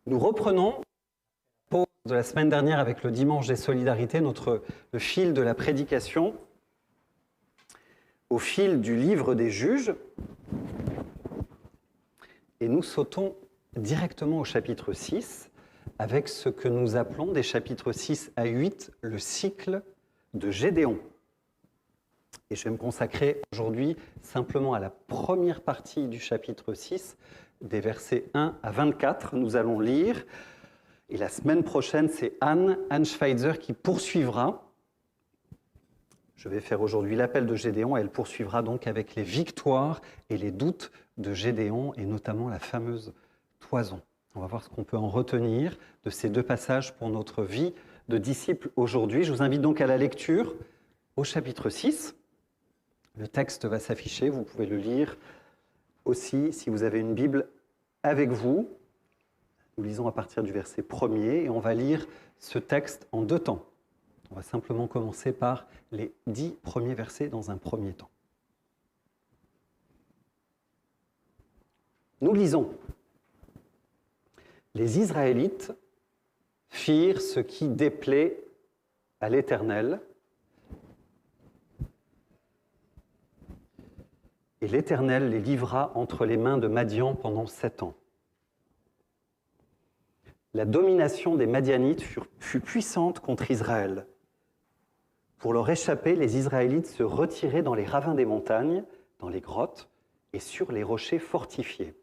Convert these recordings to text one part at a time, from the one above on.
Nous reprenons la pause de la semaine dernière avec le dimanche des solidarités, le fil de la prédication au fil du livre des juges. Et nous sautons directement au chapitre 6 avec ce que nous appelons des chapitres 6 à 8 le cycle de Gédéon. Et je vais me consacrer aujourd'hui simplement à la première partie du chapitre 6, des versets 1 à 24. Nous allons lire, et la semaine prochaine, c'est Anne Schweitzer qui poursuivra. Je vais faire aujourd'hui l'appel de Gédéon, et elle poursuivra donc avec les victoires et les doutes de Gédéon, et notamment la fameuse toison. On va voir ce qu'on peut en retenir de ces deux passages pour notre vie de disciples aujourd'hui. Je vous invite donc à la lecture au chapitre 6. Le texte va s'afficher, vous pouvez le lire aussi si vous avez une Bible avec vous. Nous lisons à partir du verset 1er et on va lire ce texte en deux temps. On va simplement commencer par les 10 premiers versets dans un premier temps. Nous lisons. Les Israélites firent ce qui déplaît à l'Éternel, et l'Éternel les livra entre les mains de Madian pendant 7 ans. La domination des Madianites fut puissante contre Israël. Pour leur échapper, les Israélites se retiraient dans les ravins des montagnes, dans les grottes et sur les rochers fortifiés.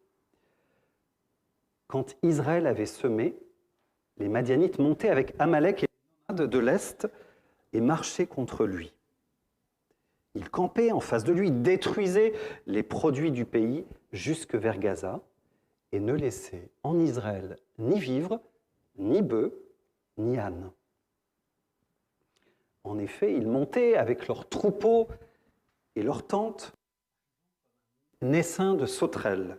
Quand Israël avait semé, les Madianites montaient avec Amalek et les nomades de l'Est et marchaient contre lui. Ils campaient en face de lui, détruisaient les produits du pays jusque vers Gaza et ne laissaient en Israël ni vivres, ni bœufs, ni ânes. En effet, ils montaient avec leurs troupeaux et leurs tentes, naissants de sauterelles.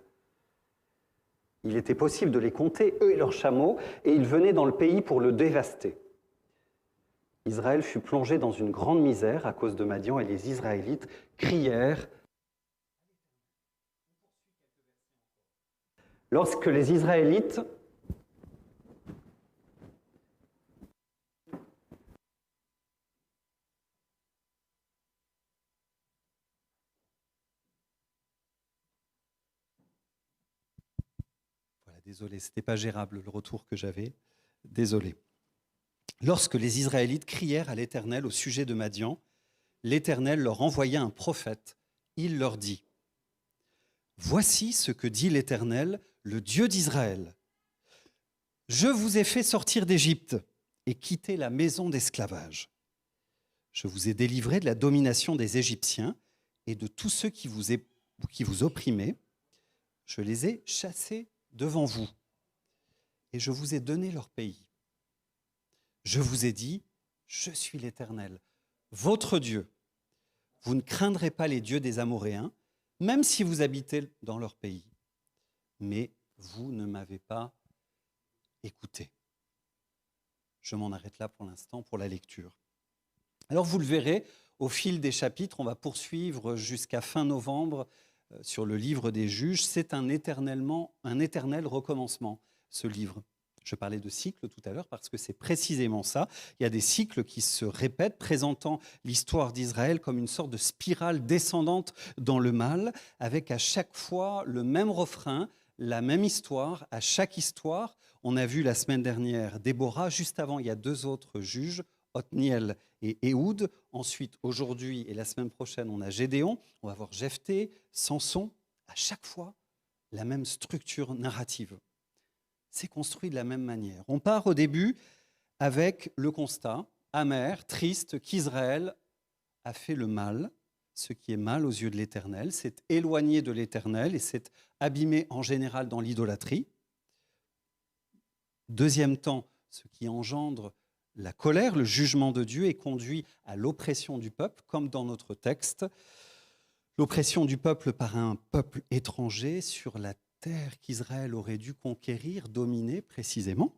Il était possible de les compter, eux et leurs chameaux, et ils venaient dans le pays pour le dévaster. Israël fut plongé dans une grande misère à cause de Madian, et les Israélites crièrent. Lorsque les Israélites Désolé, ce n'était pas gérable le retour que j'avais. Désolé. Lorsque les Israélites crièrent à l'Éternel au sujet de Madian, l'Éternel leur envoya un prophète. Il leur dit : Voici ce que dit l'Éternel, le Dieu d'Israël. Je vous ai fait sortir d'Égypte et quitter la maison d'esclavage. Je vous ai délivré de la domination des Égyptiens et de tous ceux qui vous opprimaient. Je les ai chassés devant vous, et je vous ai donné leur pays. Je vous ai dit, je suis l'Éternel, votre Dieu. Vous ne craindrez pas les dieux des Amoréens, même si vous habitez dans leur pays. Mais vous ne m'avez pas écouté. Je m'en arrête là pour l'instant pour la lecture. Alors vous le verrez, au fil des chapitres, on va poursuivre jusqu'à fin novembre sur le livre des juges. C'est un éternel recommencement, ce livre. Je parlais de cycle tout à l'heure parce que c'est précisément ça. Il y a des cycles qui se répètent, présentant l'histoire d'Israël comme une sorte de spirale descendante dans le mal, avec à chaque fois le même refrain, la même histoire. À chaque histoire, on a vu la semaine dernière Déborah. Juste avant, il y a 2 autres juges, Othniel et Éhoud. Ensuite, aujourd'hui et la semaine prochaine, on a Gédéon. On va voir Jephthé, Samson. À chaque fois, la même structure narrative. C'est construit de la même manière. On part au début avec le constat amer, triste, qu'Israël a fait le mal, ce qui est mal aux yeux de l'Éternel, s'est éloigné de l'Éternel et s'est abîmé en général dans l'idolâtrie. Deuxième temps, ce qui engendre la colère, le jugement de Dieu, et conduit à l'oppression du peuple, comme dans notre texte. L'oppression du peuple par un peuple étranger sur la terre qu'Israël aurait dû conquérir, dominer précisément.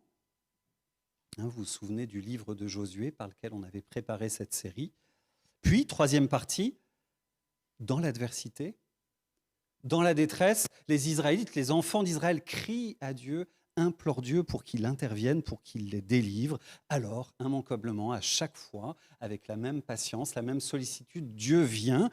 Vous vous souvenez du livre de Josué par lequel on avait préparé cette série. Puis, troisième partie, dans l'adversité, dans la détresse, les Israélites, les enfants d'Israël crient à Dieu implorent Dieu pour qu'il intervienne, pour qu'il les délivre. Alors, immanquablement, à chaque fois, avec la même patience, la même sollicitude, Dieu vient,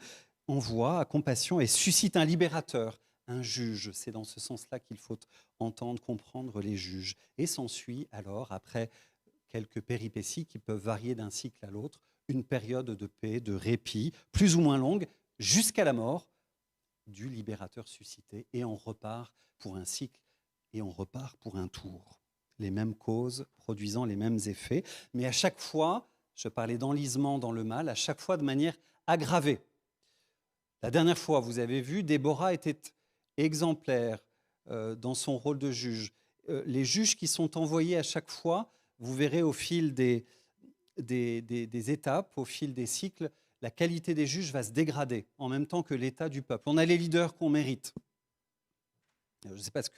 envoie à compassion et suscite un libérateur, un juge. C'est dans ce sens-là qu'il faut entendre, comprendre les juges. Et s'ensuit alors, après quelques péripéties qui peuvent varier d'un cycle à l'autre, une période de paix, de répit, plus ou moins longue, jusqu'à la mort du libérateur suscité. Et on repart pour un cycle et on repart pour un tour. Les mêmes causes produisant les mêmes effets, mais à chaque fois, je parlais d'enlisement dans le mal, à chaque fois de manière aggravée. La dernière fois, vous avez vu, Déborah était exemplaire dans son rôle de juge. Les juges qui sont envoyés à chaque fois, vous verrez au fil des étapes, au fil des cycles, la qualité des juges va se dégrader en même temps que l'état du peuple. On a les leaders qu'on mérite. Je ne sais pas ce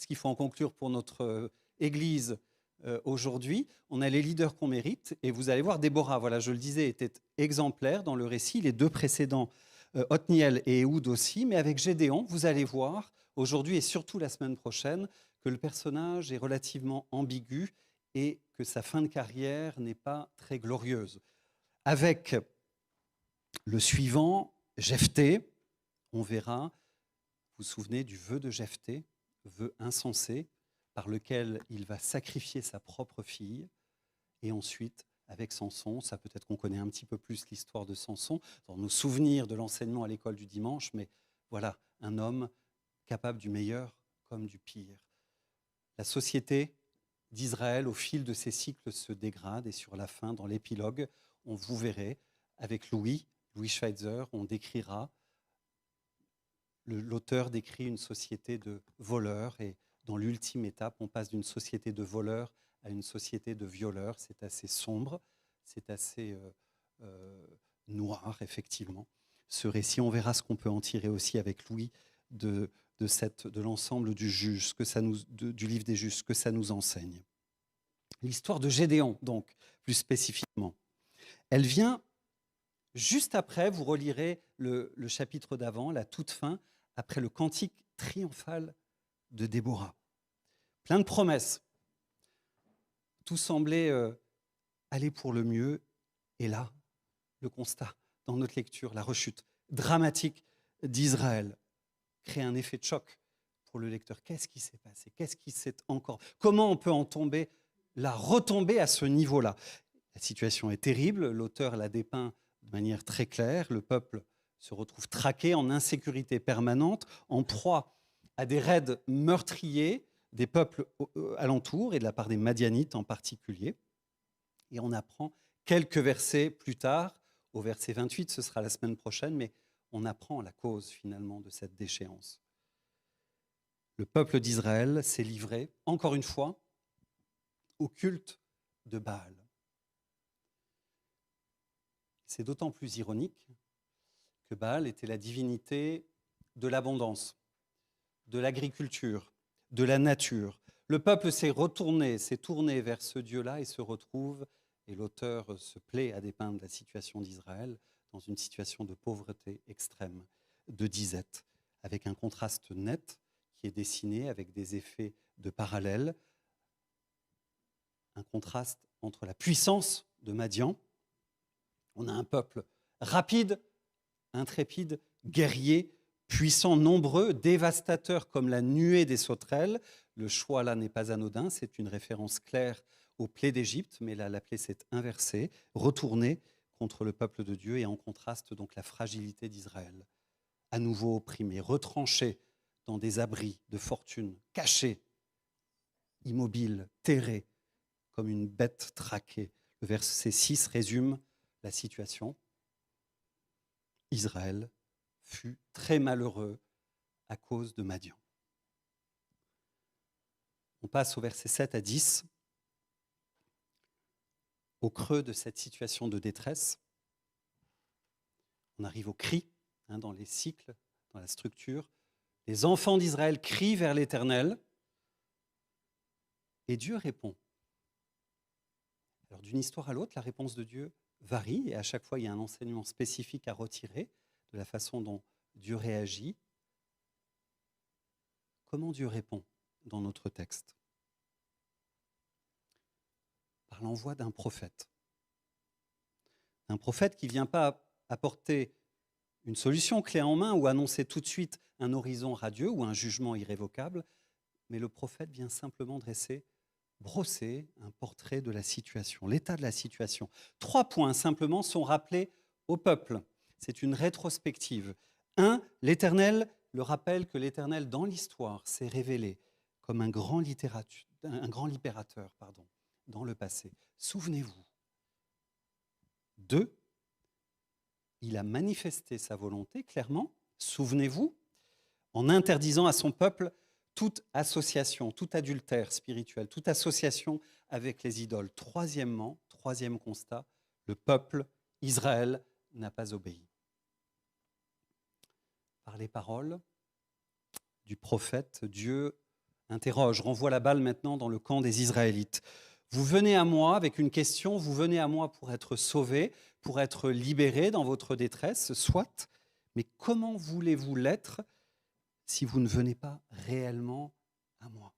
qu'il faut en conclure pour notre Église aujourd'hui. On a les leaders qu'on mérite et vous allez voir, Déborah, voilà, je le disais, était exemplaire dans le récit. Les deux précédents, Othniel et Ehud aussi, mais avec Gédéon, vous allez voir aujourd'hui et surtout la semaine prochaine que le personnage est relativement ambigu et que sa fin de carrière n'est pas très glorieuse. Avec le suivant, Jephthé, on verra. Vous vous souvenez du vœu de Jephthé, vœu insensé, par lequel il va sacrifier sa propre fille. Et ensuite, avec Samson, ça peut-être qu'on connaît un petit peu plus l'histoire de Samson, dans nos souvenirs de l'enseignement à l'école du dimanche, mais voilà, un homme capable du meilleur comme du pire. La société d'Israël, au fil de ces cycles, se dégrade, et sur la fin, dans l'épilogue, vous verrez, avec Louis Schweitzer, on décrira. L'auteur décrit une société de voleurs et dans l'ultime étape, on passe d'une société de voleurs à une société de violeurs. C'est assez sombre, c'est assez noir, effectivement. Ce récit, on verra ce qu'on peut en tirer aussi avec Louis de l'ensemble du juge, du livre des juges, ce que ça nous enseigne. L'histoire de Gédéon, donc, plus spécifiquement, elle vient juste après, vous relirez le chapitre d'avant, la toute fin, après le cantique triomphal de Déborah. Plein de promesses. Tout semblait aller pour le mieux. Et là, le constat, dans notre lecture, la rechute dramatique d'Israël crée un effet de choc pour le lecteur. Qu'est-ce qui s'est passé? Qu'est-ce qui s'est encore? Comment on peut en retomber à ce niveau-là? La situation est terrible. L'auteur la dépeint de manière très claire. Le peuple se retrouve traqué, en insécurité permanente, en proie à des raids meurtriers des peuples alentours et de la part des Madianites en particulier. Et on apprend quelques versets plus tard, au verset 28, ce sera la semaine prochaine, mais on apprend la cause finalement de cette déchéance. Le peuple d'Israël s'est livré, encore une fois, au culte de Baal. C'est d'autant plus ironique que Baal était la divinité de l'abondance, de l'agriculture, de la nature. Le peuple s'est tourné vers ce Dieu-là et se retrouve, et l'auteur se plaît à dépeindre la situation d'Israël dans une situation de pauvreté extrême, de disette, avec un contraste net qui est dessiné avec des effets de parallèle, un contraste entre la puissance de Madian. On a un peuple rapide, intrépide, guerrier, puissant, nombreux, dévastateur comme la nuée des sauterelles. Le choix là n'est pas anodin, c'est une référence claire aux plaies d'Égypte, mais là la plaie s'est inversée, retournée contre le peuple de Dieu et en contraste donc la fragilité d'Israël. À nouveau opprimé, retranché dans des abris de fortune, caché, immobile, terré, comme une bête traquée. Le verset 6 résume la situation. Israël fut très malheureux à cause de Madian. On passe au verset 7 à 10. Au creux de cette situation de détresse, on arrive au cri, dans les cycles, dans la structure. Les enfants d'Israël crient vers l'Éternel et Dieu répond. Alors d'une histoire à l'autre, la réponse de Dieu varie et à chaque fois, il y a un enseignement spécifique à retirer de la façon dont Dieu réagit. Comment Dieu répond? dans notre texte. Par l'envoi d'un prophète. Un prophète qui ne vient pas apporter une solution clé en main ou annoncer tout de suite un horizon radieux ou un jugement irrévocable, mais le prophète vient simplement brosser un portrait de la situation, l'état de la situation. 3 points simplement sont rappelés au peuple. C'est une rétrospective. 1, le rappel que l'Éternel, dans l'histoire, s'est révélé comme un grand libérateur dans le passé. Souvenez-vous. 2, il a manifesté sa volonté clairement, souvenez-vous, en interdisant à son peuple toute association, tout adultère spirituel, toute association avec les idoles. Troisième constat, le peuple, Israël, n'a pas obéi. Par les paroles du prophète, Dieu interroge, renvoie la balle maintenant dans le camp des Israélites. Vous venez à moi avec une question, vous venez à moi pour être sauvés, pour être libérés dans votre détresse, soit, mais comment voulez-vous l'être si vous ne venez pas réellement à moi?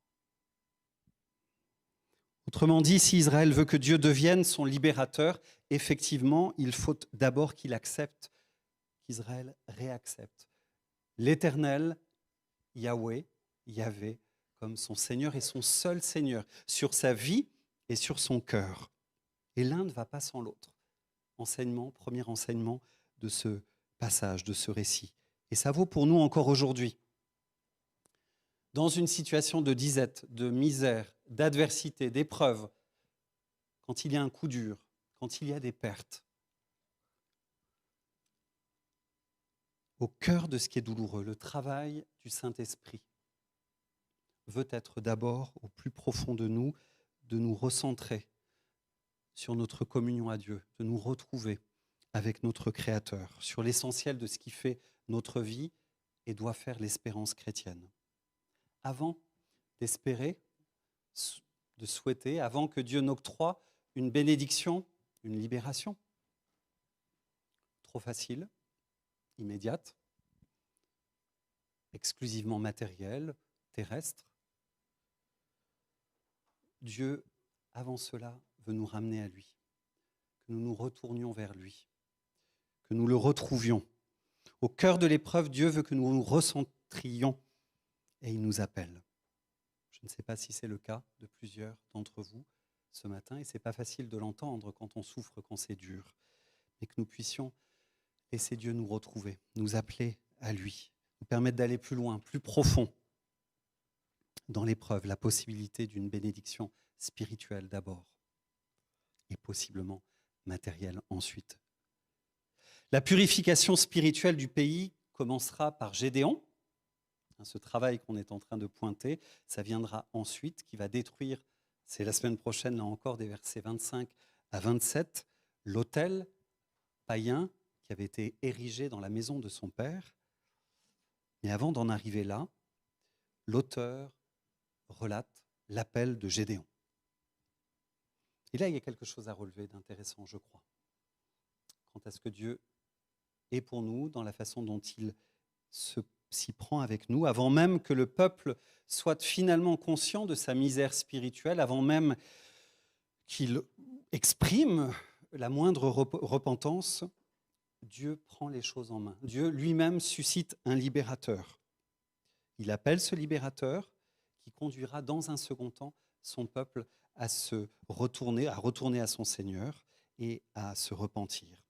Autrement dit, si Israël veut que Dieu devienne son libérateur, effectivement, il faut d'abord qu'il accepte, qu'Israël réaccepte l'Éternel, Yahweh, comme son Seigneur et son seul Seigneur, sur sa vie et sur son cœur. Et l'un ne va pas sans l'autre. Premier enseignement de ce passage, de ce récit. Et ça vaut pour nous encore aujourd'hui. Dans une situation de disette, de misère, d'adversité, d'épreuve, quand il y a un coup dur, quand il y a des pertes, au cœur de ce qui est douloureux, le travail du Saint-Esprit veut être d'abord, au plus profond de nous recentrer sur notre communion à Dieu, de nous retrouver avec notre Créateur, sur l'essentiel de ce qui fait notre vie et doit faire l'espérance chrétienne. Avant d'espérer, de souhaiter, avant que Dieu n'octroie une bénédiction, une libération, trop facile, immédiate, exclusivement matérielle, terrestre, Dieu, avant cela, veut nous ramener à lui, que nous nous retournions vers lui, que nous le retrouvions. Au cœur de l'épreuve, Dieu veut que nous nous recentrions et il nous appelle. Je ne sais pas si c'est le cas de plusieurs d'entre vous ce matin, et ce n'est pas facile de l'entendre quand on souffre, quand c'est dur, mais que nous puissions laisser Dieu nous retrouver, nous appeler à lui, nous permettre d'aller plus loin, plus profond dans l'épreuve, la possibilité d'une bénédiction spirituelle d'abord, et possiblement matérielle ensuite. La purification spirituelle du pays commencera par Gédéon. Ce travail qu'on est en train de pointer, ça viendra ensuite, qui va détruire, c'est la semaine prochaine, là encore, des versets 25 à 27, l'autel païen qui avait été érigé dans la maison de son père. Mais avant d'en arriver là, l'auteur relate l'appel de Gédéon. Et là, il y a quelque chose à relever d'intéressant, je crois, quant à ce que Dieu est pour nous, dans la façon dont il s'y prend avec nous, avant même que le peuple soit finalement conscient de sa misère spirituelle, avant même qu'il exprime la moindre repentance, Dieu prend les choses en main. Dieu lui-même suscite un libérateur. Il appelle ce libérateur qui conduira dans un second temps son peuple à retourner à son Seigneur et à se repentir.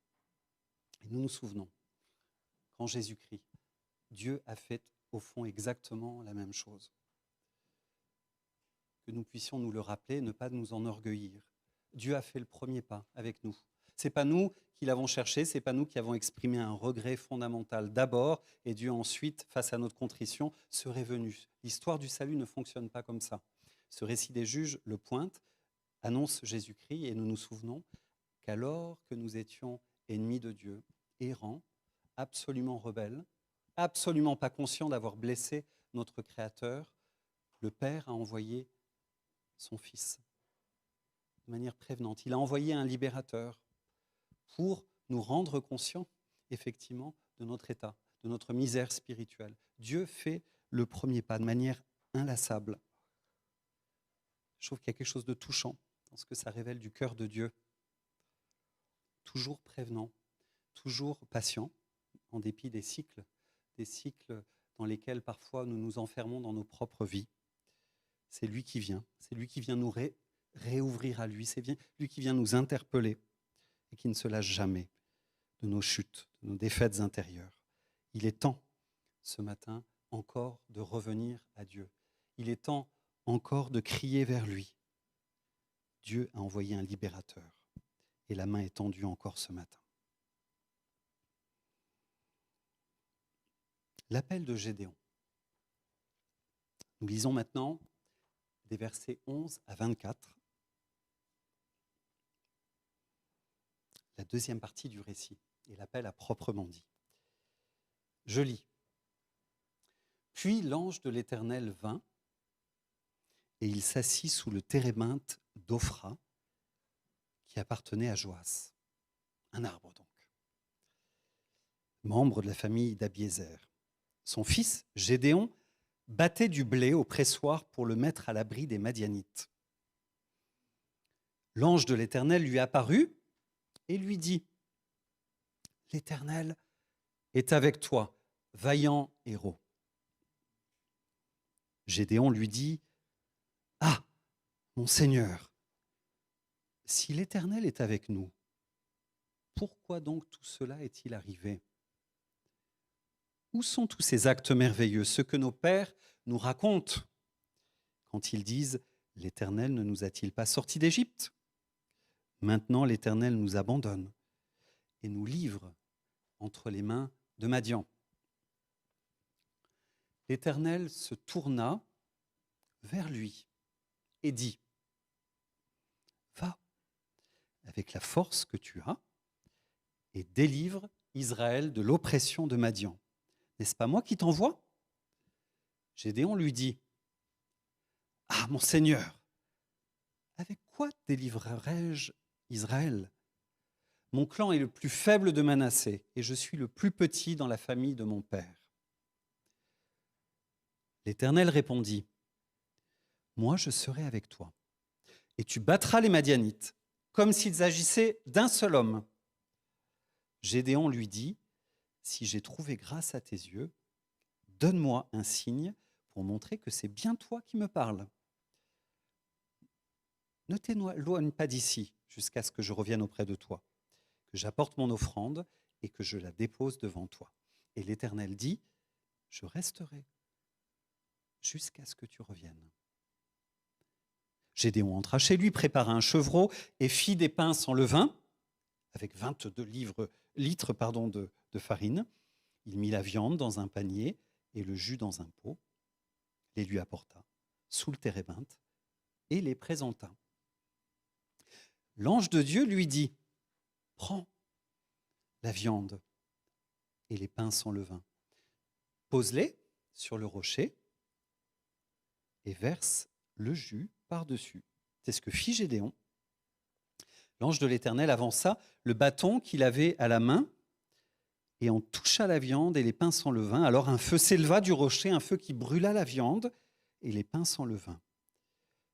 Et nous nous souvenons qu'en Jésus-Christ, Dieu a fait au fond exactement la même chose. Que nous puissions nous le rappeler, ne pas nous enorgueillir. Dieu a fait le premier pas avec nous. Ce n'est pas nous qui l'avons cherché, ce n'est pas nous qui avons exprimé un regret fondamental d'abord, et Dieu ensuite, face à notre contrition, serait venu. L'histoire du salut ne fonctionne pas comme ça. Ce récit des juges le pointe, annonce Jésus-Christ, et nous nous souvenons qu'alors que nous étions ennemis de Dieu, errants, absolument rebelles, absolument pas conscients d'avoir blessé notre Créateur, le Père a envoyé son Fils de manière prévenante. Il a envoyé un libérateur pour nous rendre conscients, effectivement, de notre état, de notre misère spirituelle. Dieu fait le premier pas de manière inlassable. Je trouve qu'il y a quelque chose de touchant dans ce que ça révèle du cœur de Dieu. Toujours prévenant, toujours patient, en dépit des cycles dans lesquels parfois nous nous enfermons dans nos propres vies. C'est lui qui vient nous réouvrir à lui, c'est lui qui vient nous interpeller et qui ne se lâche jamais de nos chutes, de nos défaites intérieures. Il est temps, ce matin, encore de revenir à Dieu. Il est temps encore de crier vers lui. Dieu a envoyé un libérateur et la main est tendue encore ce matin. L'appel de Gédéon. Nous lisons maintenant des versets 11 à 24, la deuxième partie du récit, et l'appel à proprement dit. Je lis. Puis l'ange de l'Éternel vint, et il s'assit sous le térébinthe d'Ophra, qui appartenait à Joas, un arbre donc, membre de la famille d'Abiézer. Son fils, Gédéon, battait du blé au pressoir pour le mettre à l'abri des Madianites. L'ange de l'Éternel lui apparut et lui dit : « L'Éternel est avec toi, vaillant héros. » Gédéon lui dit : « Ah, mon Seigneur, si l'Éternel est avec nous, pourquoi donc tout cela est-il arrivé ? Où sont tous ces actes merveilleux, ceux que nos pères nous racontent, quand ils disent : l'Éternel ne nous a-t-il pas sortis d'Égypte ? Maintenant l'Éternel nous abandonne et nous livre entre les mains de Madian. L'Éternel se tourna vers lui et dit : va avec la force que tu as et délivre Israël de l'oppression de Madian. N'est-ce pas moi qui t'envoie ? Gédéon lui dit : ah, mon Seigneur, avec quoi délivrerai-je Israël ? Mon clan est le plus faible de Manassé et je suis le plus petit dans la famille de mon père. L'Éternel répondit : moi je serai avec toi et tu battras les Madianites comme s'ils agissaient d'un seul homme. Gédéon lui dit : si j'ai trouvé grâce à tes yeux, donne-moi un signe pour montrer que c'est bien toi qui me parles. Ne t'éloigne pas d'ici jusqu'à ce que je revienne auprès de toi, que j'apporte mon offrande et que je la dépose devant toi. Et l'Éternel dit : je resterai jusqu'à ce que tu reviennes. Gédéon entra chez lui, prépara un chevreau et fit des pains sans levain, avec 22 litres de farine. Il mit la viande dans un panier et le jus dans un pot, les lui apporta sous le térébinthe et les présenta. L'ange de Dieu lui dit : prends la viande et les pains sans levain, pose-les sur le rocher et verse le jus par-dessus. C'est ce que fit Gédéon. L'ange de l'Éternel avança le bâton qu'il avait à la main et en toucha la viande et les pains sans levain. Alors un feu s'éleva du rocher, un feu qui brûla la viande et les pains sans levain.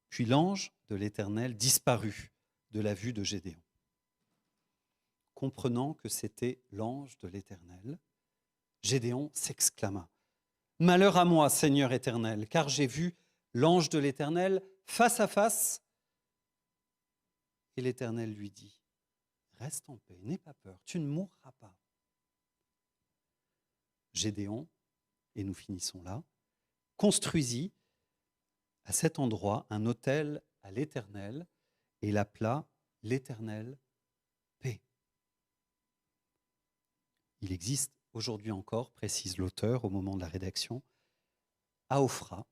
Puis l'ange de l'Éternel disparut de la vue de Gédéon. Comprenant que c'était l'ange de l'Éternel, Gédéon s'exclama : malheur à moi, Seigneur éternel, car j'ai vu l'ange de l'Éternel face à face. Et l'Éternel lui dit : reste en paix, n'aie pas peur, tu ne mourras pas. Gédéon, et nous finissons là, construisit à cet endroit un autel à l'Éternel et l'appela l'Éternel paix. Il existe aujourd'hui encore, précise l'auteur au moment de la rédaction, à Ophra,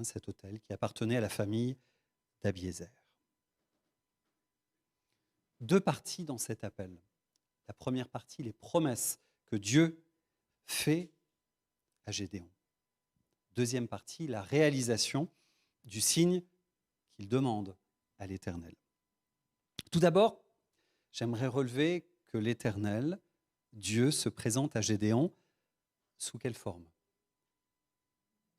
cet autel qui appartenait à la famille d'Abiézer. Deux parties dans cet appel. La première partie, les promesses que Dieu fait à Gédéon. Deuxième partie, la réalisation du signe qu'il demande à l'Éternel. Tout d'abord, j'aimerais relever que l'Éternel, Dieu, se présente à Gédéon sous quelle forme ?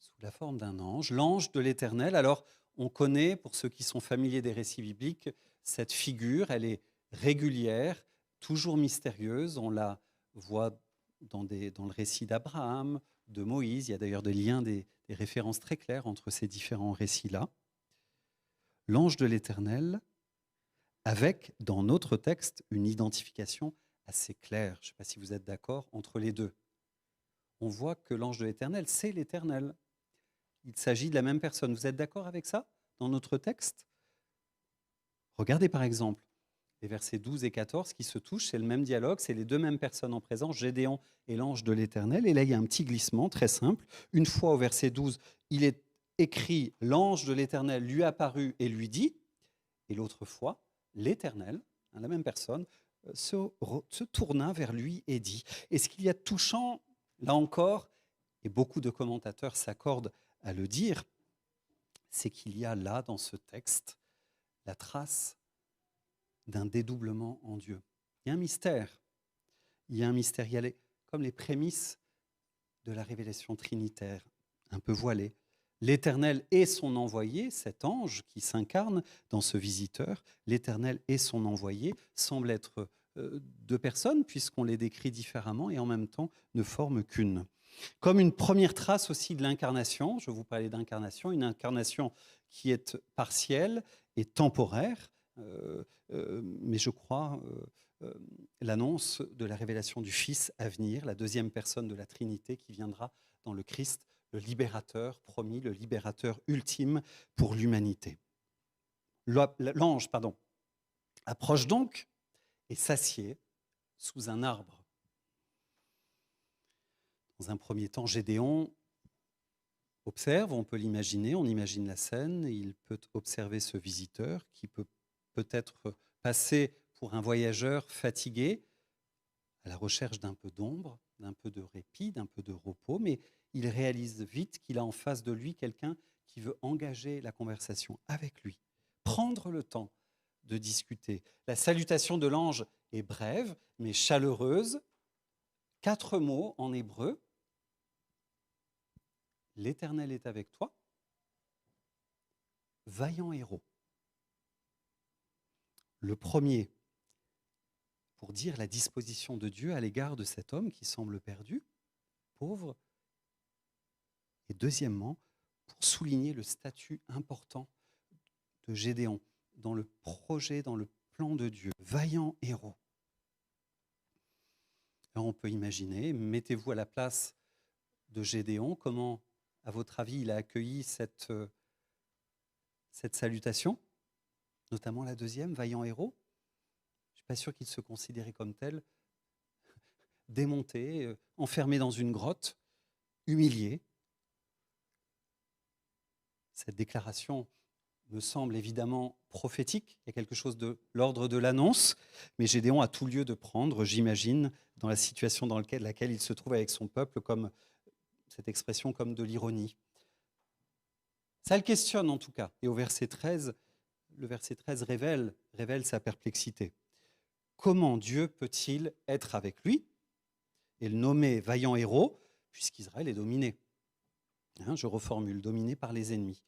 sous la forme d'un ange, l'ange de l'Éternel. Alors, on connaît, pour ceux qui sont familiers des récits bibliques, cette figure, elle est régulière, toujours mystérieuse. On la voit dans le récit d'Abraham, de Moïse. Il y a d'ailleurs des liens, des références très claires entre ces différents récits-là. L'ange de l'Éternel, avec, dans notre texte, une identification assez claire, je ne sais pas si vous êtes d'accord, entre les deux. On voit que l'ange de l'Éternel, c'est l'Éternel. Il s'agit de la même personne. Vous êtes d'accord avec ça dans notre texte? Regardez par exemple les versets 12 et 14 qui se touchent, c'est le même dialogue, c'est les deux mêmes personnes en présence, Gédéon et l'ange de l'Éternel. Et là, il y a un petit glissement très simple. Une fois au verset 12, il est écrit « L'ange de l'Éternel lui apparut et lui dit », et l'autre fois, l'Éternel, la même personne, se tourna vers lui et dit. Et ce qu'il y a de touchant, là encore, et beaucoup de commentateurs s'accordent à le dire, c'est qu'il y a là, dans ce texte, la trace d'un dédoublement en Dieu. Il y a un mystère. Il y a un mystère. Il y a comme les prémices de la révélation trinitaire, un peu voilée. L'Éternel est son envoyé, cet ange qui s'incarne dans ce visiteur. L'Éternel est son envoyé, semble être deux personnes, puisqu'on les décrit différemment et en même temps ne forment qu'une. Comme une première trace aussi de l'incarnation, je vous parlais d'incarnation, une incarnation qui est partielle et temporaire, mais je crois l'annonce de la révélation du Fils à venir, la deuxième personne de la Trinité qui viendra dans le Christ, le libérateur promis, le libérateur ultime pour l'humanité. L'ange, approche donc et s'assied sous un arbre. Dans un premier temps, Gédéon observe, on peut l'imaginer, on imagine la scène, il peut observer ce visiteur qui peut peut-être passer pour un voyageur fatigué, à la recherche d'un peu d'ombre, d'un peu de répit, d'un peu de repos, mais il réalise vite qu'il a en face de lui quelqu'un qui veut engager la conversation avec lui, prendre le temps de discuter. La salutation de l'ange est brève, mais chaleureuse. 4 mots en hébreu. L'Éternel est avec toi. Vaillant héros. Le premier, pour dire la disposition de Dieu à l'égard de cet homme qui semble perdu, pauvre. Et deuxièmement, pour souligner le statut important de Gédéon dans le projet, dans le plan de Dieu. Vaillant héros. Alors on peut imaginer, mettez-vous à la place de Gédéon, comment, à votre avis, il a accueilli cette salutation, notamment la deuxième, vaillant héros. Je ne suis pas sûr qu'il se considérait comme tel, démonté, enfermé dans une grotte, humilié. Cette déclaration me semble évidemment prophétique, il y a quelque chose de l'ordre de l'annonce, mais Gédéon a tout lieu de prendre, j'imagine, dans la situation dans laquelle il se trouve avec son peuple, comme cette expression comme de l'ironie. Ça le questionne en tout cas, et au verset 13, le verset 13 révèle sa perplexité. Comment Dieu peut-il être avec lui et le nommer vaillant héros, puisqu'Israël est dominé? Je reformule, dominé par les ennemis.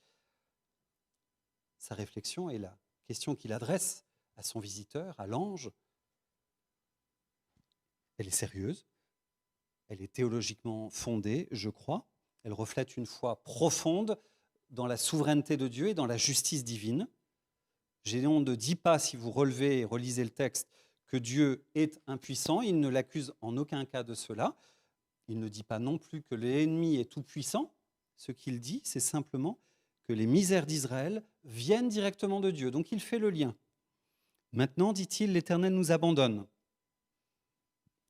Sa réflexion et la question qu'il adresse à son visiteur, à l'ange, elle est sérieuse, elle est théologiquement fondée, je crois. Elle reflète une foi profonde dans la souveraineté de Dieu et dans la justice divine. Gédéon ne dit pas, si vous relevez et relisez le texte, que Dieu est impuissant. Il ne l'accuse en aucun cas de cela. Il ne dit pas non plus que l'ennemi est tout-puissant. Ce qu'il dit, c'est simplement que les misères d'Israël viennent directement de Dieu. Donc il fait le lien. Maintenant, dit-il, l'Éternel nous abandonne.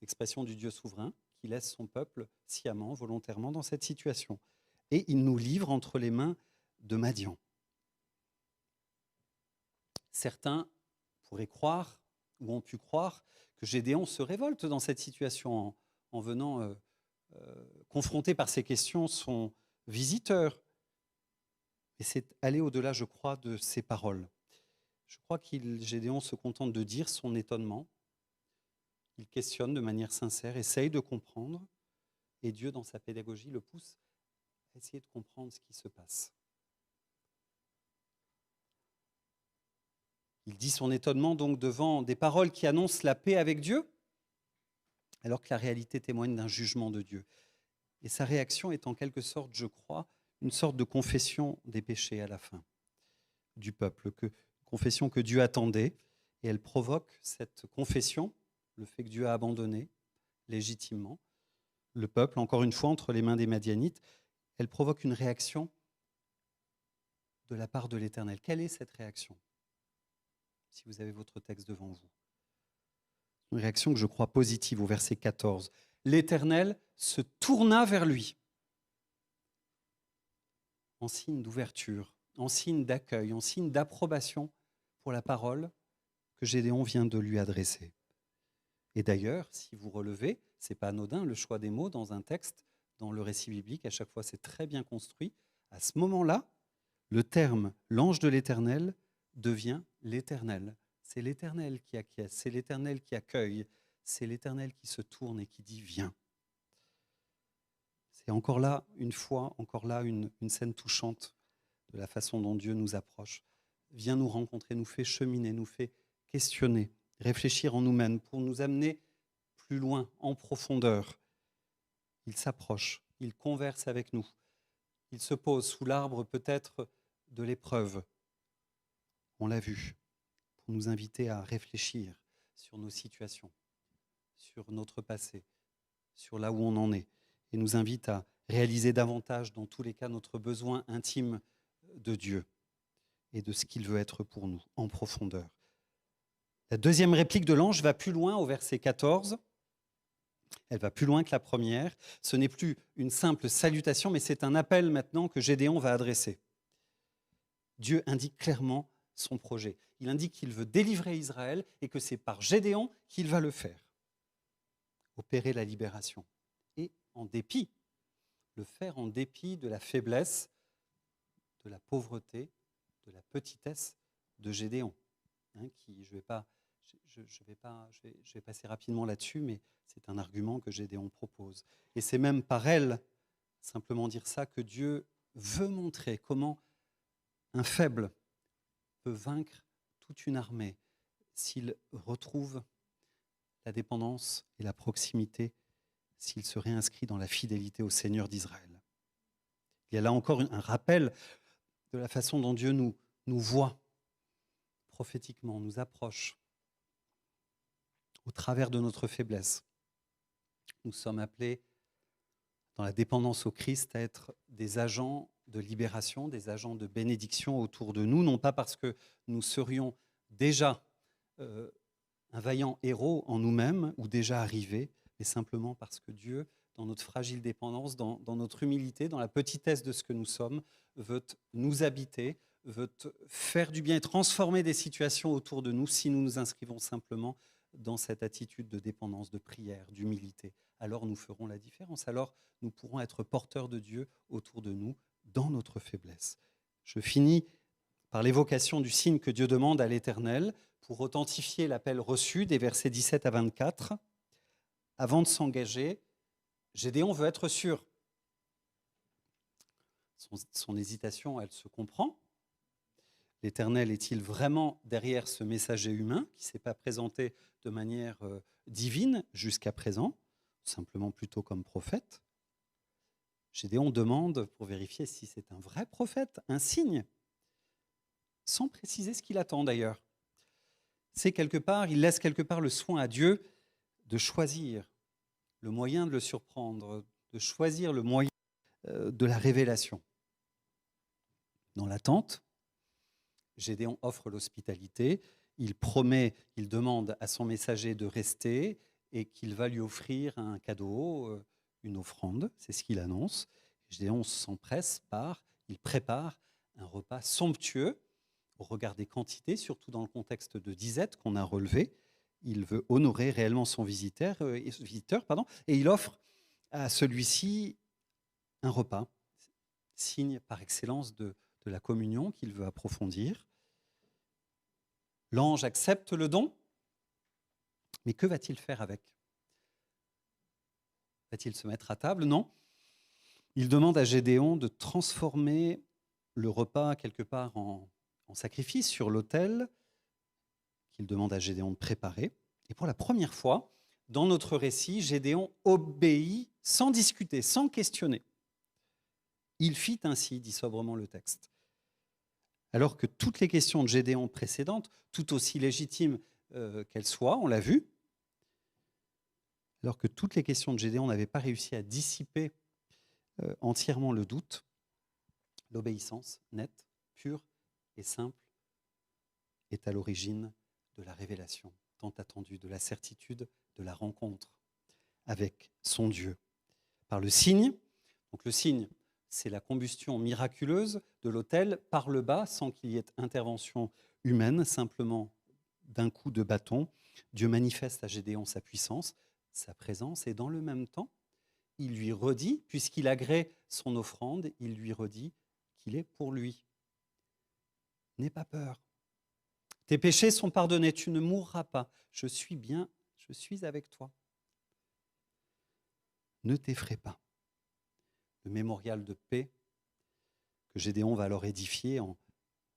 Expression du Dieu souverain qui laisse son peuple sciemment, volontairement dans cette situation. Et il nous livre entre les mains de Madian. Certains pourraient croire, ou ont pu croire, que Gédéon se révolte dans cette situation en venant confronter par ces questions son visiteur. Et c'est aller au-delà, je crois, de ces paroles. Je crois que Gédéon se contente de dire son étonnement. Il questionne de manière sincère, essaye de comprendre, et Dieu, dans sa pédagogie, le pousse essayer de comprendre ce qui se passe. Il dit son étonnement donc devant des paroles qui annoncent la paix avec Dieu, alors que la réalité témoigne d'un jugement de Dieu. Et sa réaction est en quelque sorte, je crois, une sorte de confession des péchés à la fin du peuple, confession que Dieu attendait, et elle provoque cette confession, le fait que Dieu a abandonné légitimement le peuple, encore une fois, entre les mains des Madianites, elle provoque une réaction de la part de l'Éternel. Quelle est cette réaction ? Si vous avez votre texte devant vous. Une réaction que je crois positive au verset 14. L'Éternel se tourna vers lui en signe d'ouverture, en signe d'accueil, en signe d'approbation pour la parole que Gédéon vient de lui adresser. Et d'ailleurs, si vous relevez, c'est pas anodin le choix des mots dans un texte, dans le récit biblique, à chaque fois c'est très bien construit. À ce moment-là, le terme « l'ange de l'Éternel » devient l'Éternel. C'est l'Éternel qui acquiesce, c'est l'Éternel qui accueille, c'est l'Éternel qui se tourne et qui dit « viens ». C'est encore là, une fois, encore là, une scène touchante de la façon dont Dieu nous approche. Vient nous rencontrer, nous fait cheminer, nous fait questionner, réfléchir en nous-mêmes pour nous amener plus loin, en profondeur. Il s'approche, il converse avec nous. Il se pose sous l'arbre peut-être de l'épreuve. On l'a vu, pour nous inviter à réfléchir sur nos situations, sur notre passé, sur là où on en est, et nous invite à réaliser davantage, dans tous les cas, notre besoin intime de Dieu et de ce qu'il veut être pour nous, en profondeur. La deuxième réplique de l'ange va plus loin au verset 14. Elle va plus loin que la première. Ce n'est plus une simple salutation, mais c'est un appel maintenant que Gédéon va adresser. Dieu indique clairement son projet. Il indique qu'il veut délivrer Israël et que c'est par Gédéon qu'il va le faire. Opérer la libération. Et en dépit, le faire en dépit de la faiblesse, de la pauvreté, de la petitesse de Gédéon. Qui, je vais passer rapidement là-dessus, mais c'est un argument que Gédéon propose. Et c'est même par elle, simplement dire ça, que Dieu veut montrer comment un faible peut vaincre toute une armée s'il retrouve la dépendance et la proximité, s'il se réinscrit dans la fidélité au Seigneur d'Israël. Il y a là encore un rappel de la façon dont Dieu nous voit prophétiquement, nous approche au travers de notre faiblesse. Nous sommes appelés, dans la dépendance au Christ, à être des agents de libération, des agents de bénédiction autour de nous, non pas parce que nous serions déjà un vaillant héros en nous-mêmes ou déjà arrivés, mais simplement parce que Dieu, dans notre fragile dépendance, dans notre humilité, dans la petitesse de ce que nous sommes, veut nous habiter, veut faire du bien et transformer des situations autour de nous si nous nous inscrivons simplement dans cette attitude de dépendance, de prière, d'humilité. Alors nous ferons la différence, alors nous pourrons être porteurs de Dieu autour de nous dans notre faiblesse. Je finis par l'évocation du signe que Dieu demande à l'Éternel pour authentifier l'appel reçu des versets 17 à 24. Avant de s'engager, Gédéon veut être sûr. Son hésitation, elle se comprend. L'Éternel est-il vraiment derrière ce messager humain qui ne s'est pas présenté de manière divine jusqu'à présent, simplement plutôt comme prophète? Gédéon demande, pour vérifier si c'est un vrai prophète, un signe, sans préciser ce qu'il attend d'ailleurs. Il laisse quelque part le soin à Dieu de choisir le moyen de le surprendre, de choisir le moyen de la révélation. Dans l'attente, Gédéon offre l'hospitalité, il demande à son messager de rester et qu'il va lui offrir un cadeau, une offrande, c'est ce qu'il annonce. Gédéon s'empresse, il prépare un repas somptueux au regard des quantités, surtout dans le contexte de disette qu'on a relevé. Il veut honorer réellement son visiteur, et il offre à celui-ci un repas, signe par excellence de la communion qu'il veut approfondir. L'ange accepte le don, mais que va-t-il faire avec ? Va-t-il se mettre à table ? Non. Il demande à Gédéon de transformer le repas quelque part en sacrifice sur l'autel qu'il demande à Gédéon de préparer. Et pour la première fois, dans notre récit, Gédéon obéit sans discuter, sans questionner. Il fit ainsi, dit sobrement le texte. Alors que toutes les questions de Gédéon précédentes, tout aussi légitimes qu'elles soient, on l'a vu, alors que toutes les questions de Gédéon n'avaient pas réussi à dissiper entièrement le doute, l'obéissance nette, pure et simple est à l'origine de la révélation tant attendue, de la certitude de la rencontre avec son Dieu. Par le signe, donc le signe, c'est la combustion miraculeuse de l'autel par le bas, sans qu'il y ait intervention humaine, simplement d'un coup de bâton. Dieu manifeste à Gédéon sa puissance, sa présence, et dans le même temps, il lui redit, puisqu'il agrée son offrande, il lui redit qu'il est pour lui. N'aie pas peur. Tes péchés sont pardonnés, tu ne mourras pas. Je suis avec toi. Ne t'effraie pas. Le mémorial de paix que Gédéon va alors édifier en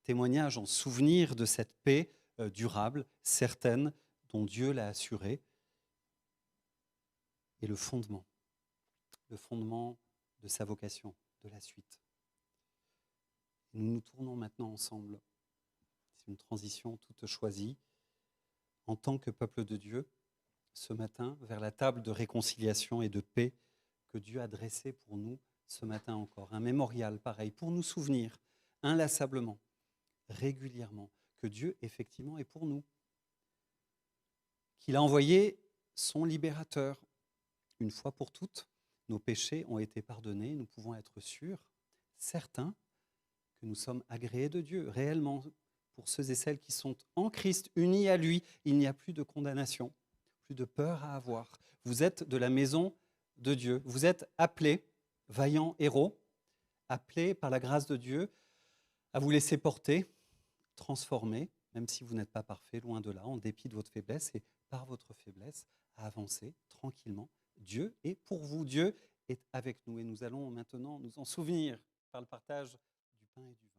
témoignage, en souvenir de cette paix durable, certaine, dont Dieu l'a assurée, est le fondement de sa vocation, de la suite. Nous nous tournons maintenant ensemble. C'est une transition toute choisie. En tant que peuple de Dieu, ce matin, vers la table de réconciliation et de paix que Dieu a dressée pour nous ce matin encore. Un mémorial pareil, pour nous souvenir inlassablement, régulièrement, que Dieu effectivement est pour nous. Qu'il a envoyé son libérateur. Une fois pour toutes, nos péchés ont été pardonnés. Nous pouvons être sûrs, certains, que nous sommes agréés de Dieu, réellement. Pour ceux et celles qui sont en Christ, unis à lui, il n'y a plus de condamnation, plus de peur à avoir. Vous êtes de la maison de Dieu. Vous êtes appelés, vaillants héros, appelés par la grâce de Dieu à vous laisser porter, transformer, même si vous n'êtes pas parfait, loin de là, en dépit de votre faiblesse, et par votre faiblesse, à avancer tranquillement. Dieu est pour vous, Dieu est avec nous, et nous allons maintenant nous en souvenir par le partage du pain et du vin.